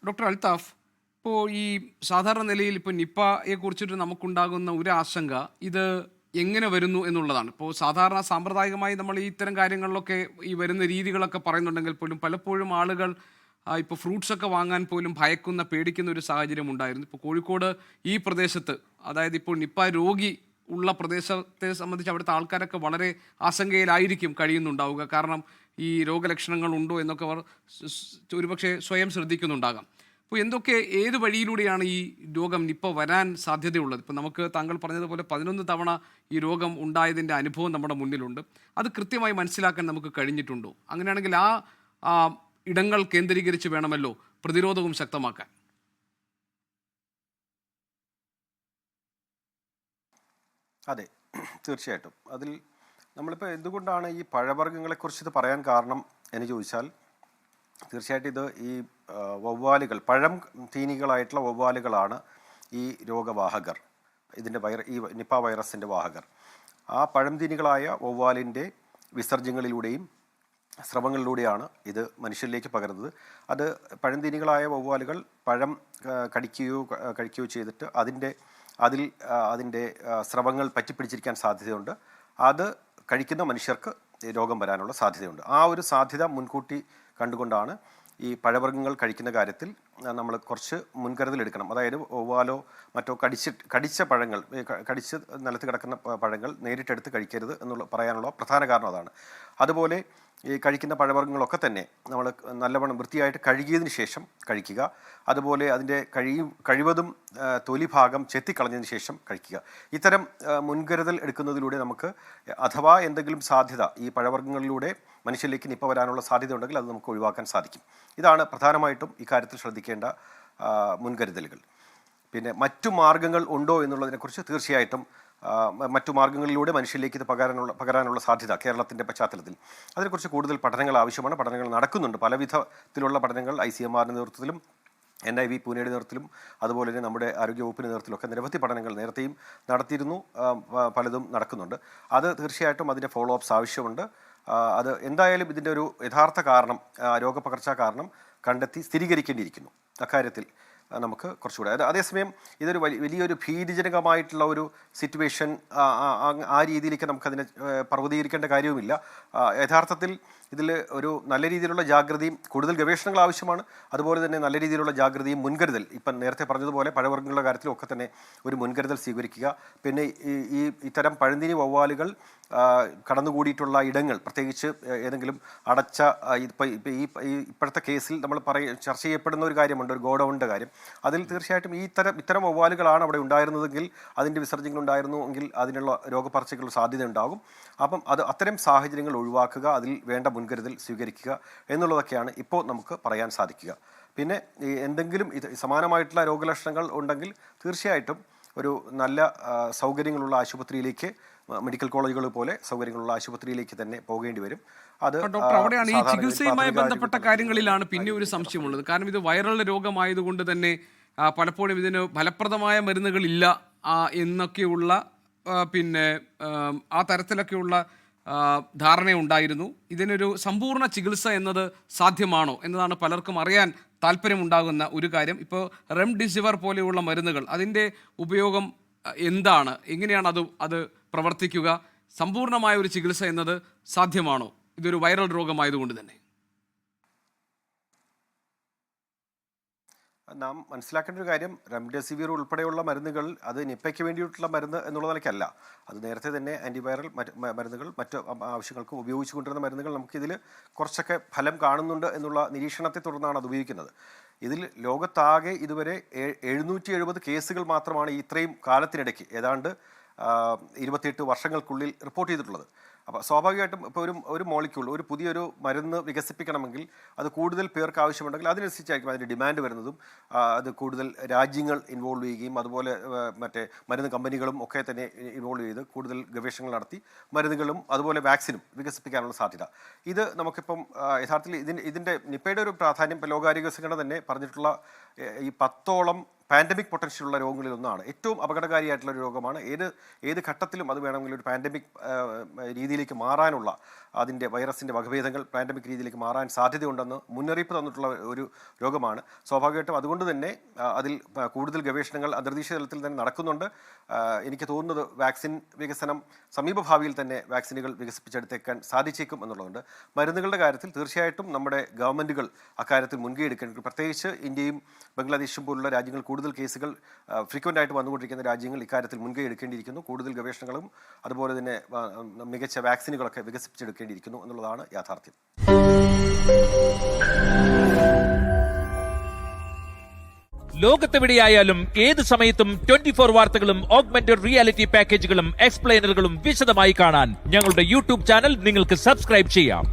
Doctor Althaf, ഇപ്പോൾ ഈ സാധാരണ നിലയിൽ ഇപ്പോൾ നിപ്പയെ കുറിച്ചിട്ട് നമുക്കുണ്ടാകുന്ന ഒരു ആശങ്ക ഇത് എങ്ങനെ വരുന്നു എന്നുള്ളതാണ്. ഇപ്പോൾ സാധാരണ സാമ്പ്രദായികമായി നമ്മൾ ഈ ഇത്തരം കാര്യങ്ങളിലൊക്കെ ഈ വരുന്ന രീതികളൊക്കെ പറയുന്നുണ്ടെങ്കിൽ പോലും പലപ്പോഴും ആളുകൾ ഇപ്പോൾ ഫ്രൂട്ട്സ് ഒക്കെ വാങ്ങാൻ പോലും ഭയക്കുന്ന പേടിക്കുന്ന ഒരു സാഹചര്യം ഉണ്ടായിരുന്നു. ഇപ്പോൾ കോഴിക്കോട് ഈ പ്രദേശത്ത്, അതായത് ഇപ്പോൾ നിപ്പ രോഗി ഉള്ള പ്രദേശത്തെ സംബന്ധിച്ച് അവിടുത്തെ ആൾക്കാരൊക്കെ വളരെ ആശങ്കയിലായിരിക്കും കഴിയുന്നുണ്ടാവുക. കാരണം ഈ രോഗലക്ഷണങ്ങൾ ഉണ്ടോ എന്നൊക്കെ അവർ ഒരുപക്ഷെ സ്വയം ശ്രദ്ധിക്കുന്നുണ്ടാകാം. അപ്പോൾ ഏത് വഴിയിലൂടെയാണ് ഈ രോഗം നിപ്പ വരാൻ സാധ്യതയുള്ളത്? ഇപ്പം നമുക്ക് താങ്കൾ പറഞ്ഞതുപോലെ 11 തവണ ഈ രോഗം ഉണ്ടായതിൻ്റെ അനുഭവം നമ്മുടെ മുന്നിലുണ്ട്. അത് കൃത്യമായി മനസ്സിലാക്കാൻ നമുക്ക് കഴിഞ്ഞിട്ടുണ്ടോ? അങ്ങനെയാണെങ്കിൽ ആ ഇടങ്ങൾ കേന്ദ്രീകരിച്ച് വേണമല്ലോ പ്രതിരോധവും ശക്തമാക്കാൻ. അതെ, തീർച്ചയായിട്ടും. അതിൽ നമ്മളിപ്പോൾ എന്തുകൊണ്ടാണ് ഈ പഴവർഗ്ഗങ്ങളെക്കുറിച്ച് ഇത് പറയാൻ കാരണം എന്ന് ചോദിച്ചാൽ, തീർച്ചയായിട്ടും ഇത് ഈ വവ്വാലുകൾ, പഴം തീനികളായിട്ടുള്ള വവ്വാലുകളാണ് ഈ രോഗവാഹകർ, ഈ നിപ്പ വൈറസിൻ്റെ വാഹകർ. ആ പഴം തീനികളായ വവ്വാലിൻ്റെ വിസർജ്യങ്ങളിലൂടെയും സ്രവങ്ങളിലൂടെയാണ് ഇത് മനുഷ്യരിലേക്ക് പകരുന്നത്. അത് പഴംതീനികളായ വവ്വാലുകൾ പഴം കഴിക്കുകയോ ചെയ്തിട്ട് അതിൻ്റെ സ്രവങ്ങൾ പറ്റിപ്പിടിച്ചിരിക്കാൻ സാധ്യതയുണ്ട്. അത് കഴിക്കുന്ന മനുഷ്യർക്ക് രോഗം വരാനുള്ള സാധ്യതയുണ്ട്. ആ ഒരു സാധ്യത മുൻകൂട്ടി കണ്ടുകൊണ്ടാണ് ഈ പഴവർഗ്ഗങ്ങൾ കഴിക്കുന്ന കാര്യത്തിൽ നമ്മൾ കുറച്ച് മുൻകരുതൽ എടുക്കണം. അതായത് വവ്വാലോ മറ്റോ കടിച്ച പഴങ്ങൾ, കടിച്ച് നിലത്ത് കിടക്കുന്ന പഴങ്ങൾ നേരിട്ടെടുത്ത് കഴിക്കരുത് എന്നുള്ള പറയാനുള്ള പ്രധാന കാരണം അതാണ്. അതുപോലെ ഈ കഴിക്കുന്ന പഴവർഗ്ഗങ്ങളൊക്കെ തന്നെ നമ്മൾ നല്ലവണ്ണം വൃത്തിയായിട്ട് കഴുകിയതിന് ശേഷം കഴിക്കുക. അതുപോലെ അതിൻ്റെ കഴിവതും തൊലി ഭാഗം ചെത്തിക്കളഞ്ഞതിന് ശേഷം കഴിക്കുക. ഇത്തരം മുൻകരുതൽ എടുക്കുന്നതിലൂടെ നമുക്ക് അഥവാ എന്തെങ്കിലും സാധ്യത ഈ പഴവർഗ്ഗങ്ങളിലൂടെ മനുഷ്യരിലേക്ക് നിപ്പ വരാനുള്ള സാധ്യത ഉണ്ടെങ്കിൽ അത് നമുക്ക് ഒഴിവാക്കാൻ സാധിക്കും. ഇതാണ് പ്രധാനമായിട്ടും ഇക്കാര്യത്തിൽ ശ്രദ്ധിക്കേണ്ട മുൻകരുതലുകൾ. പിന്നെ മറ്റു മാർഗങ്ങൾ ഉണ്ടോ എന്നുള്ളതിനെക്കുറിച്ച് തീർച്ചയായിട്ടും മറ്റു മാർഗങ്ങളിലൂടെ മനുഷ്യരിലേക്ക് ഇത് പകരാനുള്ള സാധ്യത കേരളത്തിൻ്റെ പശ്ചാത്തലത്തിൽ അതിനെക്കുറിച്ച് കൂടുതൽ പഠനങ്ങൾ ആവശ്യമാണ്. പഠനങ്ങൾ നടക്കുന്നുണ്ട്. പലവിധത്തിലുള്ള പഠനങ്ങൾ ICMR നേതൃത്വത്തിലും NIV പൂനെയുടെ നേതൃത്വത്തിലും അതുപോലെ തന്നെ നമ്മുടെ ആരോഗ്യവകുപ്പിൻ്റെ നേതൃത്വത്തിലൊക്കെ നിരവധി പഠനങ്ങൾ നേരത്തെയും നടത്തിയിരുന്നു. പലതും നടക്കുന്നുണ്ട്. അത് തീർച്ചയായിട്ടും അതിൻ്റെ ഫോളോ അപ്സ് ആവശ്യമുണ്ട്. അത് എന്തായാലും ഇതിൻ്റെ ഒരു യഥാർത്ഥ കാരണം, രോഗപകർച്ചാ കാരണം കണ്ടെത്തി സ്ഥിരീകരിക്കേണ്ടിയിരിക്കുന്നു. അക്കാര്യത്തിൽ നമുക്ക് കുറച്ചുകൂടെ അതേസമയം ഇതൊരു വലിയൊരു ഭീതിജനകമായിട്ടുള്ള ഒരു സിറ്റുവേഷൻ ആ രീതിയിലേക്ക് നമുക്കതിനെ പർവ്വതീകരിക്കേണ്ട കാര്യവുമില്ല. യഥാർത്ഥത്തിൽ ഇതിൽ ഒരു നല്ല രീതിയിലുള്ള ജാഗ്രതയും കൂടുതൽ ഗവേഷണങ്ങൾ ആവശ്യമാണ്. അതുപോലെ തന്നെ നല്ല രീതിയിലുള്ള ജാഗ്രതയും മുൻകരുതൽ, ഇപ്പം നേരത്തെ പറഞ്ഞതുപോലെ പഴവർഗ്ഗങ്ങളുടെ കാര്യത്തിലും ഒക്കെ തന്നെ ഒരു മുൻകരുതൽ സ്വീകരിക്കുക. പിന്നെ ഇത്തരം പഴന്തിനി വവ്വാലുകൾ കടന്നുകൂടിയിട്ടുള്ള ഇടങ്ങൾ, പ്രത്യേകിച്ച് ഏതെങ്കിലും അടച്ച ഇപ്പോഴത്തെ കേസിൽ നമ്മൾ ചർച്ച ചെയ്യപ്പെടുന്ന ഒരു കാര്യമുണ്ട്, ഒരു ഗോഡൗണിൻ്റെ കാര്യം. അതിൽ തീർച്ചയായിട്ടും ഇത്തരം വവ്വാലുകളാണ് അവിടെ ഉണ്ടായിരുന്നതെങ്കിൽ, അതിൻ്റെ വിസർജ്യങ്ങൾ ഉണ്ടായിരുന്നു എങ്കിൽ അതിനുള്ള രോഗപകർച്ചയ്ക്കുള്ള സാധ്യത ഉണ്ടാകും. അപ്പം അത്തരം സാഹചര്യങ്ങൾ ഒഴിവാക്കുക, അതിൽ വേണ്ട മുൻകരുതൽ സ്വീകരിക്കുക എന്നുള്ളതൊക്കെയാണ് ഇപ്പോൾ നമുക്ക് പറയാൻ സാധിക്കുക. പിന്നെ എന്തെങ്കിലും സമാനമായിട്ടുള്ള രോഗലക്ഷണങ്ങൾ ഉണ്ടെങ്കിൽ തീർച്ചയായിട്ടും ഒരു നല്ല സൗകര്യങ്ങളുള്ള ആശുപത്രിയിലേക്ക്, മെഡിക്കൽ കോളേജുകൾ പോലെ സൗകര്യങ്ങളുള്ള ആശുപത്രിയിലേക്ക് തന്നെ പോകേണ്ടി വരും. അത് ഡോക്ടർ, അവിടെയാണ് ഈ ചികിത്സയുമായി ബന്ധപ്പെട്ട കാര്യങ്ങളിലാണ് പിന്നെ ഒരു സംശയമുള്ളത്. കാരണം ഇത് വൈറൽ രോഗമായതുകൊണ്ട് തന്നെ പലപ്പോഴും ഇതിന് ഫലപ്രദമായ മരുന്നുകളില്ല എന്നൊക്കെയുള്ള പിന്നെ ആ തരത്തിലൊക്കെയുള്ള ധാരണയുണ്ടായിരുന്നു. ഇതിനൊരു സമ്പൂർണ്ണ ചികിത്സ എന്നത് സാധ്യമാണോ എന്നതാണ് പലർക്കും അറിയാൻ താല്പര്യമുണ്ടാകുന്ന ഒരു കാര്യം. ഇപ്പോൾ റെംഡെസിവിർ പോലെയുള്ള മരുന്നുകൾ, അതിൻ്റെ ഉപയോഗം എന്താണ്, എങ്ങനെയാണ് അത് പ്രവർത്തിക്കുക? സമ്പൂർണ്ണമായ ഒരു ചികിത്സ എന്നത് സാധ്യമാണോ ഇതൊരു വൈറൽ രോഗമായതുകൊണ്ട് തന്നെ? നാം മനസ്സിലാക്കേണ്ട ഒരു കാര്യം, റെംഡെസിവിർ ഉൾപ്പെടെയുള്ള മരുന്നുകൾ അത് നിപ്പയ്ക്ക് വേണ്ടിയിട്ടുള്ള മരുന്ന് എന്നുള്ള നിലയ്ക്കല്ല. അത് നേരത്തെ തന്നെ ആൻറ്റിവൈറൽ മരുന്നുകൾ മറ്റ് ആവശ്യങ്ങൾക്കും ഉപയോഗിച്ചുകൊണ്ടിരുന്ന മരുന്നുകൾ നമുക്കിതിൽ കുറച്ചൊക്കെ ഫലം കാണുന്നുണ്ട് എന്നുള്ള നിരീക്ഷണത്തെ തുടർന്നാണ് അത് ഉപയോഗിക്കുന്നത്. ഇതിൽ ലോകത്താകെ ഇതുവരെ 770 കേസുകൾ മാത്രമാണ് ഇത്രയും കാലത്തിനിടയ്ക്ക്, ഏതാണ്ട് 28 വർഷങ്ങൾക്കുള്ളിൽ റിപ്പോർട്ട് ചെയ്തിട്ടുള്ളത്. അപ്പോൾ സ്വാഭാവികമായിട്ടും ഇപ്പോൾ ഒരു മോളിക്യൂൾ, ഒരു പുതിയൊരു മരുന്ന് വികസിപ്പിക്കണമെങ്കിൽ അത് കൂടുതൽ പേർക്ക് ആവശ്യമുണ്ടെങ്കിൽ അതിനനുസരിച്ചായിരിക്കും അതിൻ്റെ ഡിമാൻഡ് വരുന്നതും. അത് കൂടുതൽ രാജ്യങ്ങൾ ഇൻവോൾവ് ചെയ്യുകയും അതുപോലെ മറ്റേ മരുന്ന് കമ്പനികളും ഒക്കെ തന്നെ ഇൻവോൾവ് ചെയ്ത് കൂടുതൽ ഗവേഷണങ്ങൾ നടത്തി മരുന്നുകളും അതുപോലെ വാക്സിനും വികസിപ്പിക്കാനുള്ള സാധ്യത. ഇത് നമുക്കിപ്പം യഥാർത്ഥത്തിൽ ഇതിൻ്റെ നിപ്പയുടെ ഒരു പ്രാധാന്യം ഇപ്പോൾ ലോകാരോഗ്യ സംഘടന തന്നെ പറഞ്ഞിട്ടുള്ള ഈ 10ഓളം പാൻഡമിക് പൊട്ടൻഷ്യലുള്ള രോഗങ്ങളിൽ ഒന്നാണ്. ഏറ്റവും അപകടകാരിയായിട്ടുള്ള ഒരു രോഗമാണ്. ഏത് ഘട്ടത്തിലും അത് വേണമെങ്കിൽ ഒരു പാൻഡമിക് രീതിയിലേക്ക് മാറാനുള്ള അതിൻ്റെ വൈറസിൻ്റെ വകഭേദങ്ങൾ പാൻഡമിക് രീതിയിലേക്ക് മാറാൻ സാധ്യതയുണ്ടെന്ന് മുന്നറിയിപ്പ് തന്നിട്ടുള്ള ഒരു രോഗമാണ്. സ്വാഭാവികമായിട്ടും അതുകൊണ്ട് തന്നെ അതിൽ കൂടുതൽ ഗവേഷണങ്ങൾ അന്തർദേശീയ തലത്തിൽ തന്നെ നടക്കുന്നുണ്ട്. എനിക്ക് തോന്നുന്നത് വാക്സിൻ വികസനം സമീപഭാവിയിൽ തന്നെ വാക്സിനുകൾ വികസിപ്പിച്ചെടുത്തേക്കാൻ സാധിച്ചേക്കും എന്നുള്ളതുണ്ട്. മരുന്നുകളുടെ കാര്യത്തിൽ തീർച്ചയായിട്ടും നമ്മുടെ ഗവൺമെൻറ്റുകൾ അക്കാര്യത്തിൽ മുൻകൈ എടുക്കേണ്ടത്, പ്രത്യേകിച്ച് ഇന്ത്യയും ബംഗ്ലാദേശും പോലുള്ള രാജ്യങ്ങൾ കൂടുതൽ കേസുകൾ ഫ്രീക്വൻ്റ് ആയിട്ട് വന്നുകൊണ്ടിരിക്കുന്ന രാജ്യങ്ങൾ ഇക്കാര്യത്തിൽ മുൻകൈ എടുക്കേണ്ടിയിരിക്കുന്നു. കൂടുതൽ ഗവേഷണങ്ങളും അതുപോലെ തന്നെ മികച്ച വാക്സിനുകളൊക്കെ വികസിപ്പിച്ചെടുക്കേണ്ടിയിരിക്കുന്നു എന്നുള്ളതാണ് യാഥാർത്ഥ്യം. ലോകത്തെവിടെയായാലും ഏത് സമയത്തും 24 വാർത്തകളും ഓഗ്മെന്റഡ് റിയാലിറ്റി പാക്കേജുകളും എക്സ്പ്ലെയിനറുകളും വിശദമായി കാണാൻ ഞങ്ങളുടെ യൂട്യൂബ് ചാനൽ നിങ്ങൾക്ക് സബ്സ്ക്രൈബ് ചെയ്യാം.